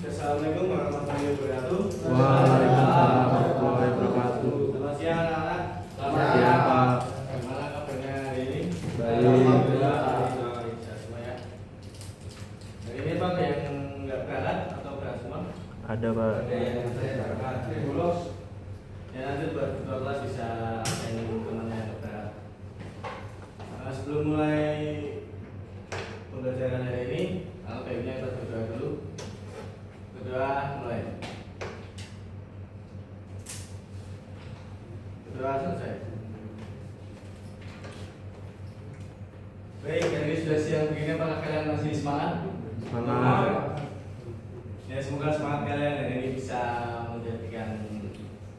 Assalamualaikum warahmatullahi wabarakatuh. Waalaikumsalam warahmatullahi wabarakatuh. Selamat siang anak-anak. Selamat siang, Pak. Bagaimana kabarnya hari ini? Baik. Alhamdulillah. Semua ya. Hari ini Pak yang nggak berangkat atau berangkat semua? Ada, Pak. Ada yang saya berangkat. Bolos. Ya nanti buat ketua kelas bisa yang temannya yang berangkat. Sebelum mulai pembelajaran hari ini, baiknya kita berdoa dulu. Berdoa mulai. Berdoa selesai. Baik, hari ini sudah siang begini, apakah kalian masih semangat? Semangat. Ya, semoga semangat kalian hari ini bisa menjadikan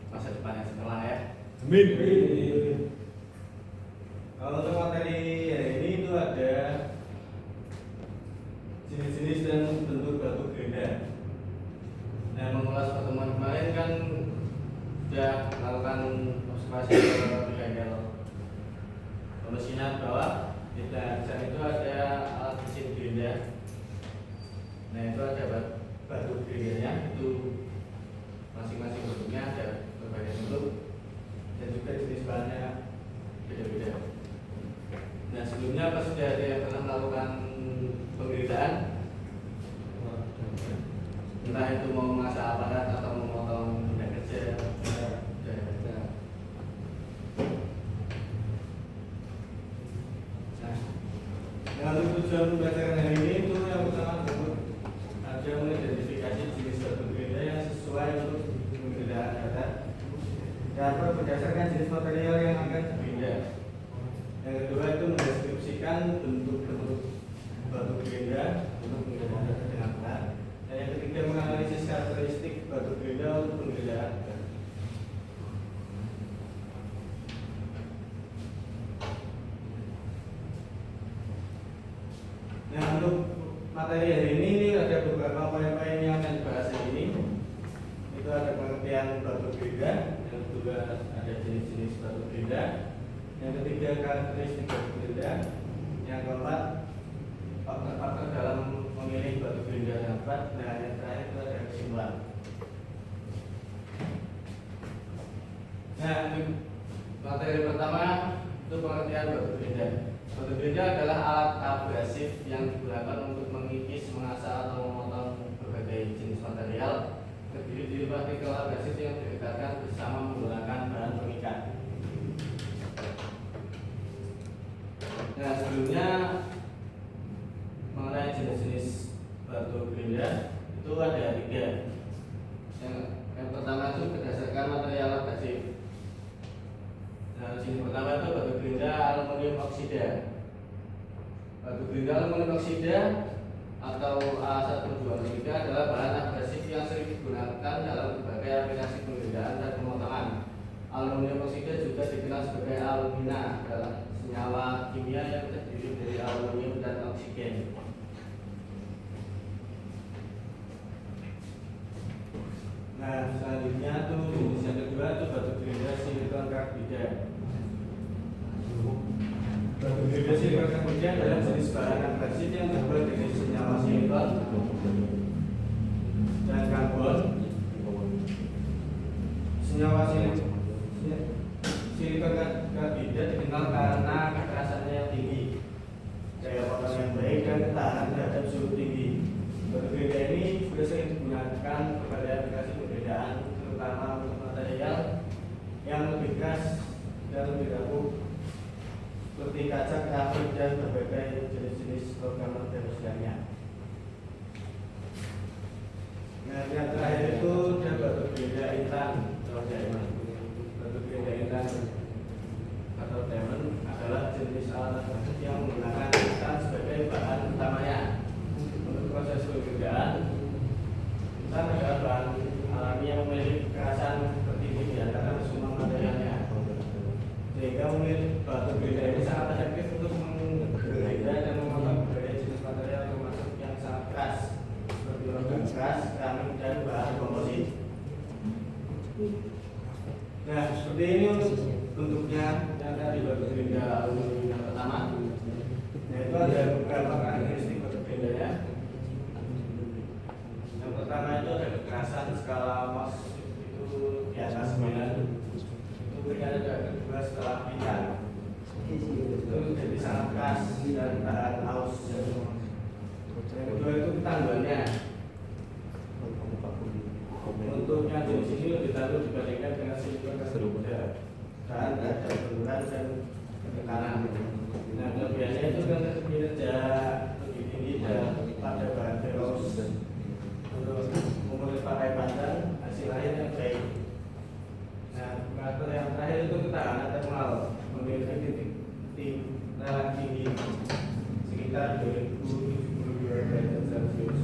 masa depan yang cemerlang ya. Amin. Kalau untuk materi hari ini itu ada jenis-jenis dan bentuk batu ganda. Nah, mengulas pertemuan kemarin kan sudah melakukan observasi ke bengkel pemesinan bawah. Di dalam itu ada alat mesin ganda. Nah, itu ada batu gandanya, itu masing-masing bentuknya ada berbagai bentuk dan juga jenis bahannya beda-beda. Nah, sebelumnya apa sudah ada yang pernah melakukan penggeledahan? Entah itu mau mengasah aparat atau memotong benda kerja. Nah, untuk tujuan pembelajaran hari ini itu yang pertama ada mengidentifikasi jenis batu ganda yang sesuai untuk penggeledahan data. Dapat berdasarkan jenis material yang akan dipindah. Yang kedua itu mendeskripsikan bentuk-bentuk batu ganda untuk penggeledahan data dengan benar. Dan yang ketiga menganalisis karakteristik batu ganda untuk penggeledahan data. Nah, untuk materi hari ini ada beberapa poin-poin yang akan dibahas hari ini. Itu ada pengertian batu ganda, yang kedua ada jenis-jenis batu ganda, yang ketiga karakteristik batu ganda, yang keempat faktor-faktor dalam memilih batu ganda yang tepat, dan yang terakhir itu ada kesimpulan. Nah, materi pertama itu pengertian batu ganda. Batu ganda adalah alat abrasif yang digunakan untuk mengikis, mengasah atau memotong berbagai jenis material, terdiri dari partikel abrasif yang direkatkan bersama menggunakan bahan pengikat. Nah, sebelumnya mengenai jenis-jenis batu ganda itu ada tiga. Yang pertama itu berdasarkan material abrasif. Nah, jenis pertama itu batu ganda aluminium oksida. Batu ganda aluminium oksida atau A123 adalah bahan abrasif yang sering digunakan dalam berbagai aplikasi penggandaan dan pemotongan. Aluminium oksida juga dikenal sebagai alumina, adalah senyawa kimia yang terdiri dari aluminium dan oksigen. Nah, selanjutnya tuh jenis yang kedua itu batu ganda silikon karbida. Batu ganda silikon karbida adalah jenis bahan abrasif yang terbuat dari senyawa silikon dan karbon. Senyawa silikon karbida dikenal karena kekerasannya yang tinggi, daya potong yang baik, dan ketahanan terhadap suhu tinggi. Batu ganda ini sudah sering digunakan pada aplikasi perbedaan, terutama untuk material yang lebih keras dan lebih rapuh, seperti kaca, keramik, dan berbagai jenis-jenis logam terus lainnya. Nah, yang terakhir itu ada batu ganda intan atau diamond. Batu ganda intan atau diamond adalah jenis alat abrasif yang menggunakan intan sebagai bahan utamanya. Untuk proses penggandaan, intan adalah bahan alami yang memiliki kekerasan tertinggi di antara semua materialnya, sehingga memilih batu ganda ini sangat efektif untuk mengganda dan memotong berbagai jenis material termasuk yang sangat keras seperti logam keras, keramik, dan bahan komposit. Nah, seperti ini untuk bentuknya yang dari batu ganda aluminium yang pertama. Nah, itu ada beberapa karakteristik batu gandanya. Yang pertama dan tahan haus. Yang kedua itu ketangguhannya. Untuk yang jenis ini lebih tangguh dibandingkan dengan silikon karbida, tahan terhadap benturan dan tekanan. Nah, kelebihannya itu kan kinerja lebih tinggi pada bahan ferrous. Untuk mengukur pakai panjang, hasil akhir yang baik. Nah, karakter yang terakhir itu ketahanan termal, memiliki titik relatif tinggi sekitar 2072 derajat Celcius.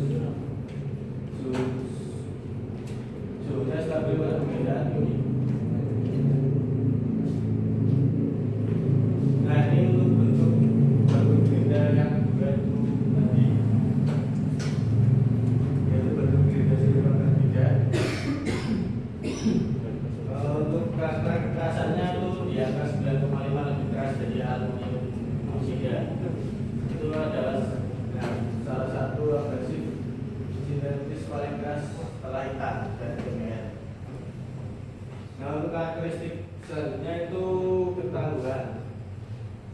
Suhunya stabil pada perbedaan tinggi. Nah, ini untuk bentuk batu gerinda yang kedua itu tadi, yaitu batu gerinda silikon karbida. Untuk kekerasannya itu di angka 9,5 lebih keras dari aluminium oksida. Itu adalah salah satu agresif sintetis paling keras setelah hitam dan MR. Nah, untuk karakteristik selanjutnya itu ketangguhan.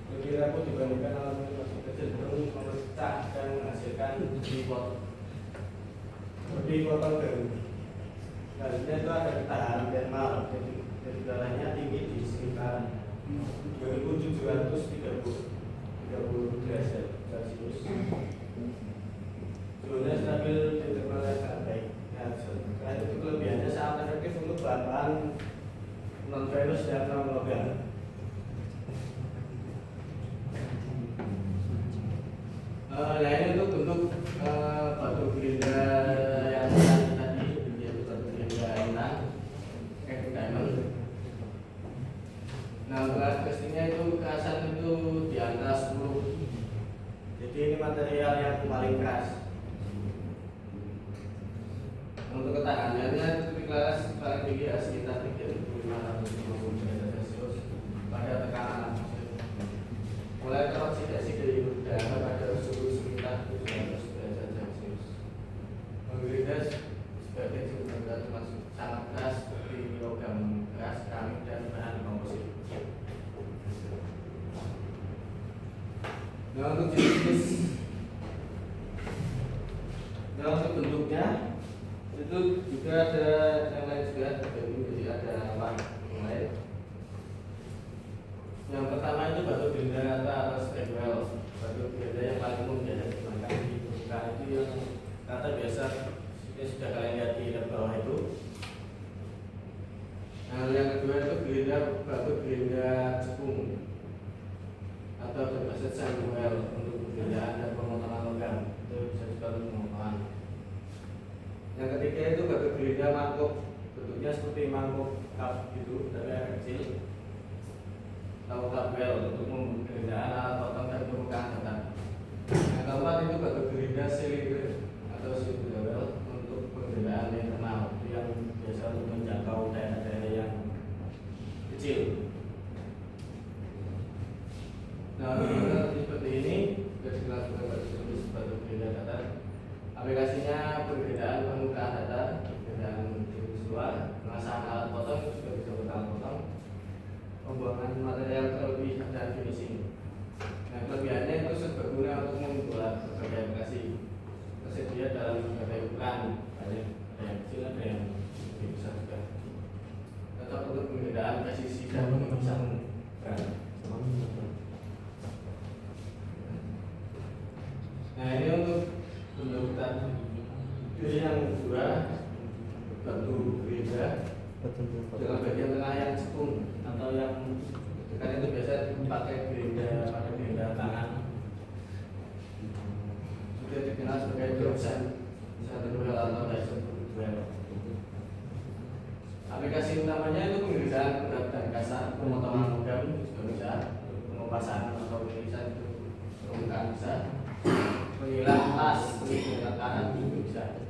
Lebih rapuh dibandingkan aluminium oksida, cenderung memecah dan menghasilkan lebih potong garu. Selanjutnya itu ada ketahanan thermal, jadi darahnya tinggi di sekitar 2730 derajat Celcius. Suhunya stabil di thermal yang sangat baik. Nah, itu kelebihannya sangat efektif untuk bahan-bahan non ferrous dan non logam. Nah, ini untuk bentuk batu gerinda yang tadi, yaitu batu gerinda inang, diamond. Nah, untuk karakteristiknya itu kekerasan itu di angka 10. Jadi ini material yang paling keras. Untuk ketahanannya itu kelas paling tinggi sekitar 3.550 derajat Celcius pada tekanan atmosfer. Mulai teroksidasi dari udara pada suhu sekitar 700 derajat Celcius. Menggerinda sebagai sumber batu sangat keras seperti logam keras, keramik, dan bahan komposit. Nah, untuk jenis, nah untuk bentuknya itu juga ada yang lain juga, jadi ada yang lain. Yang pertama itu batu gerinda rata atau stable, batu gerinda yang paling umum biasa digunakan di permukaan itu yang rata biasa sudah kalian lihat di bawah itu. Nah, yang kedua itu batu gerinda cekung atau berbasis Samuel untuk perbedaan dan pemotongan logam, itu bisa juga untuk pemotongan. Yang ketiga itu batu gerinda mangkuk, bentuknya seperti mangkuk cup gitu, tapi agak kecil, atau cup-well untuk pemberdayaan alat potong dan permukaan datar. Yang keempat itu batu gerinda silinder atau cylinder well untuk pemberdayaan internal, itu yang biasa untuk menjangkau daerah-daerah yang kecil. Nah, seperti ini sudah dijelaskan batu gerinda datar. Aplikasinya perbedaan permukaan datar, perbedaan tipe luar, pengasahan alat potong juga bisa alat potong, pembuangan material terlebih dan finishing. Nah, kelebihannya itu serbaguna untuk membuat berbagai aplikasi, tersedia dalam berbagai ukuran, ada yang kecil, ada yang lebih besar juga. Cocok untuk perbedaan presisi dan pemisahan berat. Nah, ini untuk bentuk tadi. Ini yang kedua, batu gerinda dengan bagian tengah yang cekung atau yang kan itu biasa dipakai gerinda pada gerinda tangan. Sudah dikenal sebagai dropset satu duel atau dice duel. Aplikasi utamanya itu pengerjaan berat dan kasar, pemotongan logam juga bisa, pengopasan atau penirisan itu permukaan bisa, penghilang las, penghilang kanan itu bisa.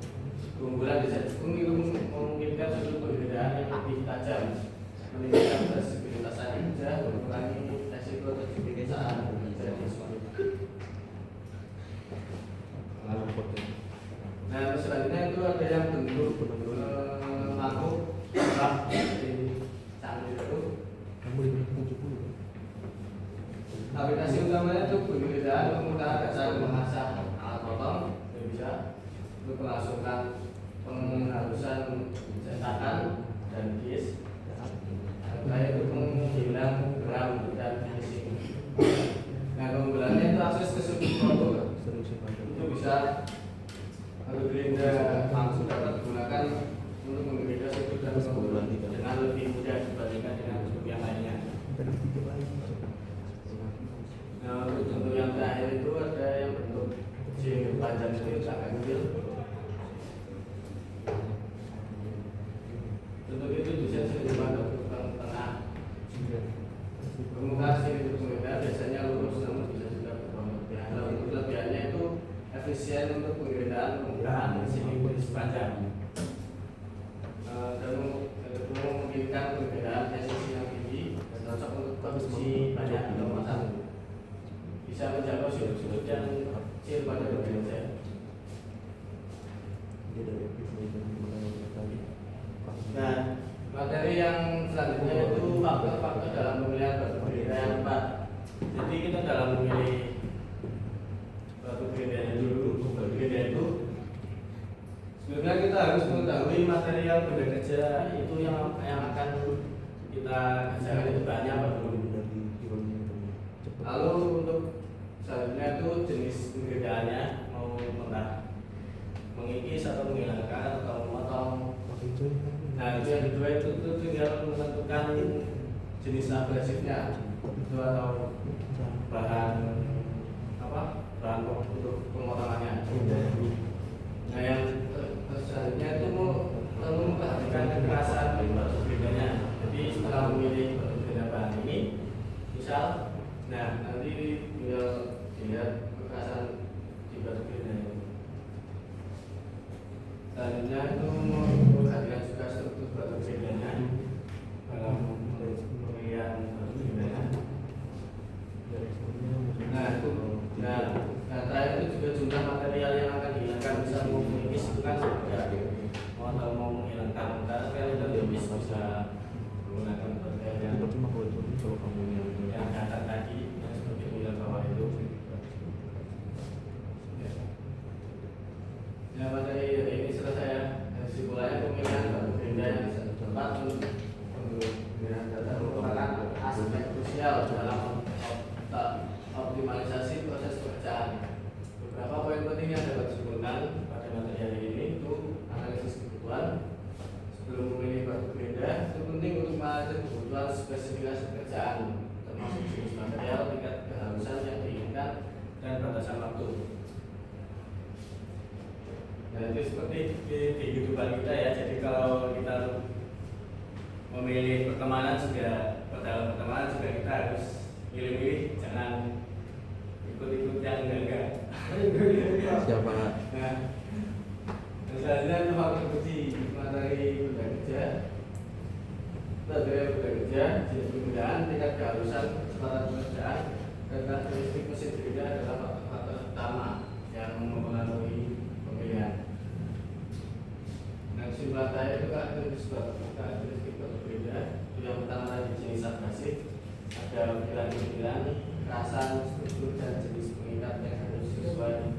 Keunggulan bisa itu memungkinkan sudut perbedaan yang lebih tajam, meningkatkan fleksibilitas kerja, mengurangi resiko terjadi saat bekerja di suatu. Nah, selanjutnya itu ada yang bentuk mangkuk, seperti cangkir itu. Aplikasi Aplikasi utamanya itu perbedaan penggunaan dasar mengasah alat potong yang bisa untuk melangsungkan penghalusan cetakan dan disk. Saya itu menghilang gram dan finishing. Nah keunggulannya itu akses ke seluruh produk itu bisa Autogrinder langsung dapat digunakan untuk menggerinda sudut dan keunggulan dengan lebih mudah dibandingkan dengan bentuk yang lainnya. Nah untuk bentuk yang terakhir itu ada yang bentuk C panjang itu agak kecil. Bentuk itu bisa dibuat untuk tengah. Permukaan sini berbeda biasanya lurus namun bisa juga berbalik. Nah untuk kelebihannya itu efisien untuk penggerindahan permukaan sini sepanjang. Dan memungkinkan perbedaan presisi yang tinggi dan cocok untuk produksi banyak nomor satu. Bisa menjangkau sudut-sudut yang kecil pada bagian saya. Nah, materi yang selanjutnya itu faktor-faktor dalam pemilihan batu gerinda yang tepat. Jadi kita dalam memilih batu gerinda itu sebenarnya kita harus mengetahui material benda kerja itu yang akan kita kerjakan itu bahannya apa dulu. Lalu untuk selanjutnya itu jenis pengerindaannya mau mengikis atau menghilangkan atau memotong. Nah itu yang kedua itu tinggal menentukan jenis abrasifnya itu atau bahan pokok untuk pemotongannya. Nah yang selanjutnya itu perlu memperhatikan kekerasan batu gerindanya. Jadi setelah memilih batu gerinda bahan ini, misal, nah nanti tinggal dilihat kekerasan di batu gerinda ini. Selanjutnya itu memperhatikan juga struktur batu gerindanya dalam pemilihan batu gerindanya. Nah terakhir itu juga jumlah material yang akan dihilangkan. Bisa mau mengikis itu kan atau mau menghilangkan karena kalau lebih bisa menggunakan material yang datar tadi yang seperti di bawah itu. Ya materi ini selesai ya. Kesimpulannya pemilihan batu gerinda yang tepat untuk pemilihan datar merupakan aspek krusial dalam optimalisasi proses pekerjaan. Beberapa poin penting yang dapat disimpulkan pada material ini itu analisis kebutuhan. Sebelum memilih batu gerinda itu penting untuk mengatur kebutuhan spesifikasi pekerjaan, termasuk jenis material, tingkat kehalusan yang diinginkan, dan batasan waktu. Nah itu seperti di kehidupan kita ya. Jadi kalau kita memilih pertemanan juga, dalam pertemanan juga kita harus milih-milih, jangan ikut-ikut yang enggak. Siapa? Nah, selanjutnya itu faktor kunci materi benda kerja. Materi benda kerja, jenis penggunaan, tingkat kehalusan, kecepatan pekerjaan, dan karakteristik mesin gerinda adalah faktor utama yang mempengaruhi pemilihan. Nah, kesimpulan saya itu karakteristik batu gerinda. Yang pertama tadi jenis abrasif, ada ukiran-ukiran, kerasan, struktur, dan jenis pengikat yang harus sesuai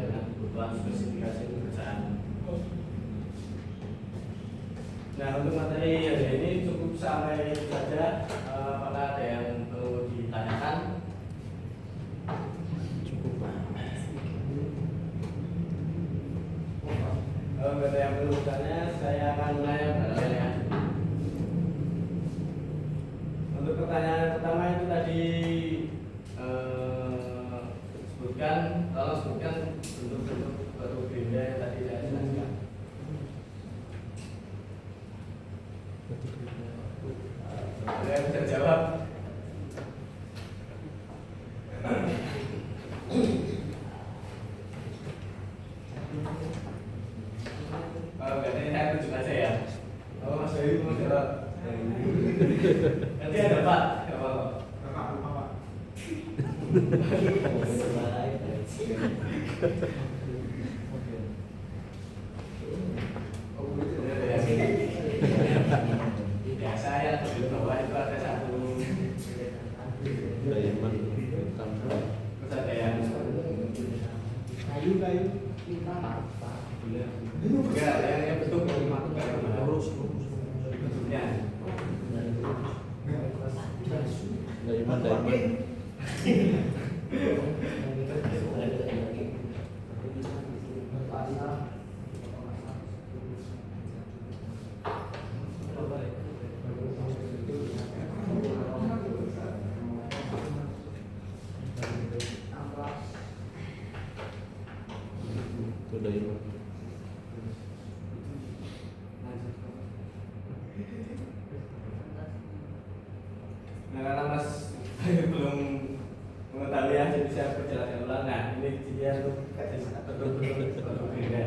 dengan kebutuhan spesifikasi pekerjaan. Nah untuk materi hari ini cukup sampai saja. Apakah ada yang perlu ditanyakan? Cukup. Kalau ada yang perlu bertanya, saya akan menanya pertanyaannya. Untuk pertanyaan pertama itu tadi tolong sebutkan bentuk-bentuk batu gerinda yang tadi saya jelaskan. Ada yang bisa jawab? Berarti saya tunjuk aja ya. Mas Dewi mau jawab? Nanti ada Pak. Ya saya di bawah itu ada satu Diamond. Terus ada yang kayu enggak, yang bentuk bentuknya Diamond. Itu diamond. Nah, karena Mas belum mengetahui ya, jadi saya perjelaskan ulang. Nah, ini dia untuk bentuk beda.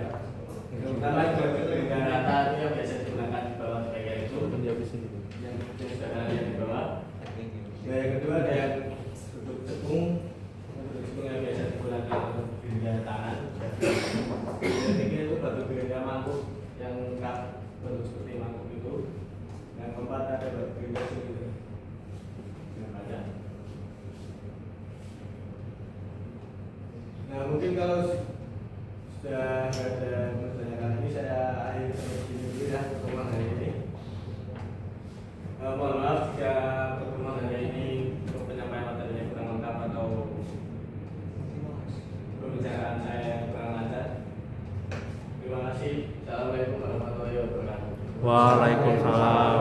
Pertama bentuk beda rata itu yang biasa digunakan di bawah bagian itu, yang sudah kalian di bawah. Nah, yang kedua ada yang bentuk cekung, yang biasa digunakan untuk benda tangan. Yang ketiga itu batu benda mangkuk yang lengkap bentuk seperti mangkuk itu. Yang keempat ada batu benda seperti nah, mungkin kalau sudah ada pertanyaan ini saya akhiri sampai sini dulu ya pertemuan hari ini. Mohon maaf jika pertemuan hari ini untuk penyampaian materinya kurang lengkap atau pembicaraan saya kurang lancar. Terima kasih. Assalamualaikum warahmatullahi wabarakatuh. Waalaikumsalam.